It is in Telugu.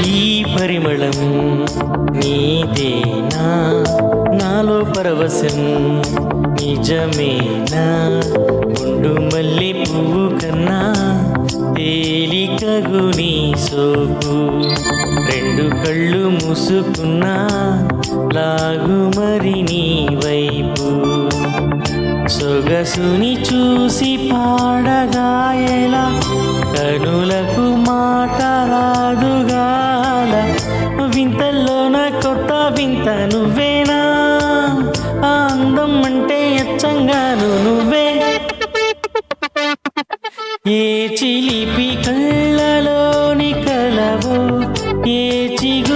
ఈ పరిమళం నీదేనా, నాలో పరవశం నిజమేనా, గుండు మల్లి పువ్వు కన్నా తేలికగు నీ సోకు, రెండు కళ్ళు మూసుకున్నా లాగు మరి నీ వైపు, సొగసుని చూసి పాడగాయలా కనులకు మాట రాదుగాల, వింతల్లోన కొత్త వింత నువ్వేనా, ఆ అందం అంటే అచ్చంగాను నువ్వే, ఏ చిలిపి కళ్ళలోని కలవో, ఏ చిగు